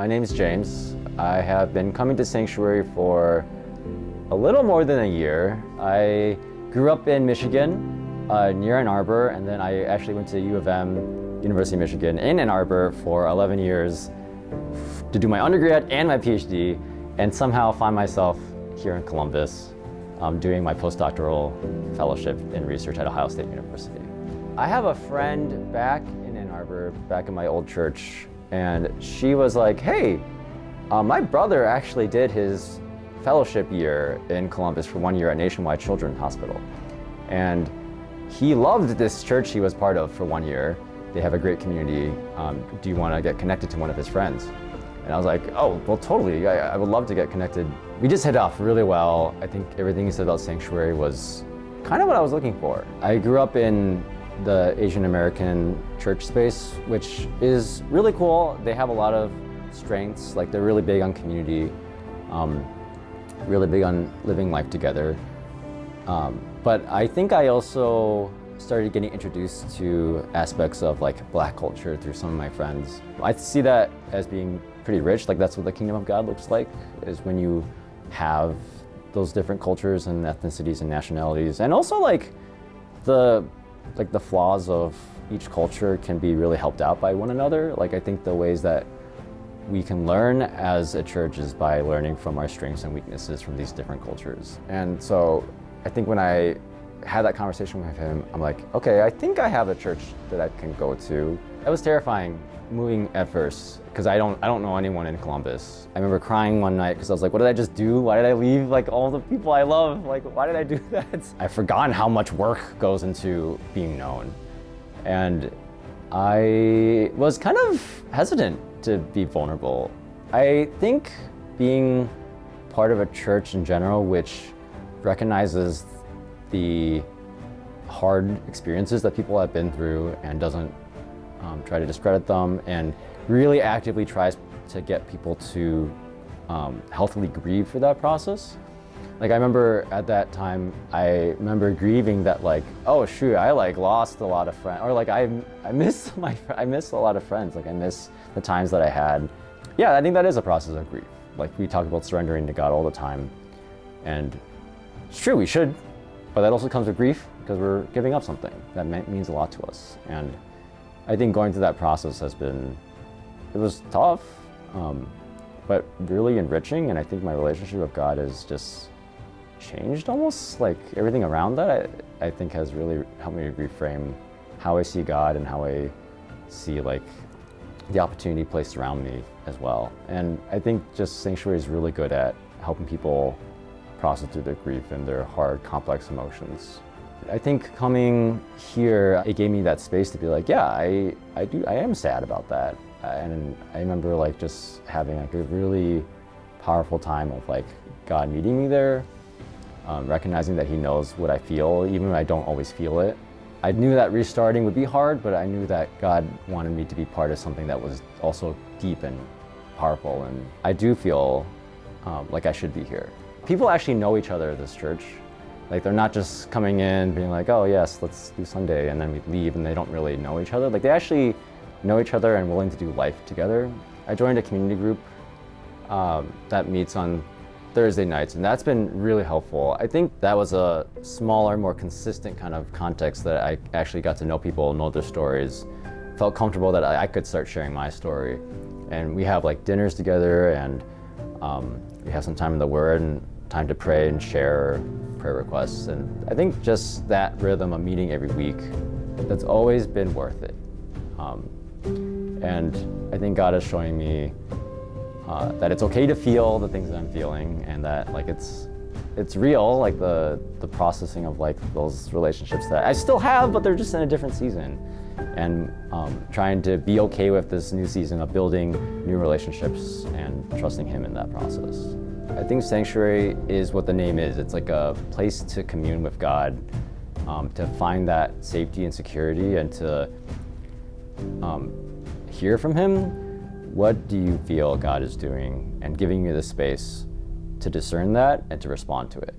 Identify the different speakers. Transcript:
Speaker 1: My name's James. I have been coming to Sanctuary for a little more than a year. I grew up in Michigan, near Ann Arbor, and then I actually went to U of M, University of Michigan, in Ann Arbor for 11 years to do my undergrad and my PhD, and somehow find myself here in Columbus doing my postdoctoral fellowship in research at Ohio State University. I have a friend back in Ann Arbor, back in my old church, and she was like, hey, my brother actually did his fellowship year in Columbus for 1 year at Nationwide Children's Hospital. And he loved this church he was part of for 1 year. They have a great community. Do you want to get connected to one of his friends? And I was like, oh, well, totally. I would love to get connected. We just hit off really well. I think everything he said about Sanctuary was kind of what I was looking for. I grew up in the Asian American church space, which is really cool. They have a lot of strengths, like they're really big on community, really big on living life together. But I think I also started getting introduced to aspects of like Black culture through some of my friends. I see that as being pretty rich. Like that's what the kingdom of God looks like, is when you have those different cultures and ethnicities and nationalities, and also like the flaws of each culture can be really helped out by one another. Like I think the ways that we can learn as a church is by learning from our strengths and weaknesses from these different cultures. And so I think when I had that conversation with him, I'm like, okay, I think I have a church that I can go to. It was terrifying moving at first, because I don't know anyone in Columbus. I remember crying one night because I was like, what did I just do? Why did I leave like all the people I love? Like, why did I do that? I've forgotten how much work goes into being known. And I was kind of hesitant to be vulnerable. I think being part of a church in general, which recognizes the hard experiences that people have been through and doesn't try to discredit them, and really actively tries to get people to healthily grieve for that process. Like I remember at that time, I remember grieving that like, oh shoot, I like lost a lot of friends, or like I miss a lot of friends. Like I miss the times that I had. Yeah, I think that is a process of grief. Like we talk about surrendering to God all the time, and it's true, we should, but that also comes with grief because we're giving up something that means a lot to us. And I think going through that process it was tough, but really enriching. And I think my relationship with God has just changed almost. Like everything around that, I think has really helped me reframe how I see God and how I see like the opportunity placed around me as well. And I think just Sanctuary is really good at helping people process through their grief and their hard, complex emotions. I think coming here, it gave me that space to be like, yeah, I am sad about that. And I remember like just having like a really powerful time of like God meeting me there, recognizing that He knows what I feel, even when I don't always feel it. I knew that restarting would be hard, but I knew that God wanted me to be part of something that was also deep and powerful. And I do feel like I should be here. People actually know each other at this church. Like they're not just coming in being like, oh yes, let's do Sunday, and then we leave and they don't really know each other. Like they actually know each other and willing to do life together. I joined a community group that meets on Thursday nights, and that's been really helpful. I think that was a smaller, more consistent kind of context that I actually got to know people, know their stories, felt comfortable that I could start sharing my story. And we have like dinners together, and we have some time in the Word and time to pray and share prayer requests. And I think just that rhythm of meeting every week, that's always been worth it. And I think God is showing me that it's okay to feel the things that I'm feeling, and that like it's real, like the processing of like those relationships that I still have, but they're just in a different season. And trying to be okay with this new season of building new relationships and trusting Him in that process. I think Sanctuary is what the name is. It's like a place to commune with God, to find that safety and security, and to hear from Him. What do you feel God is doing? And giving you the space to discern that and to respond to it.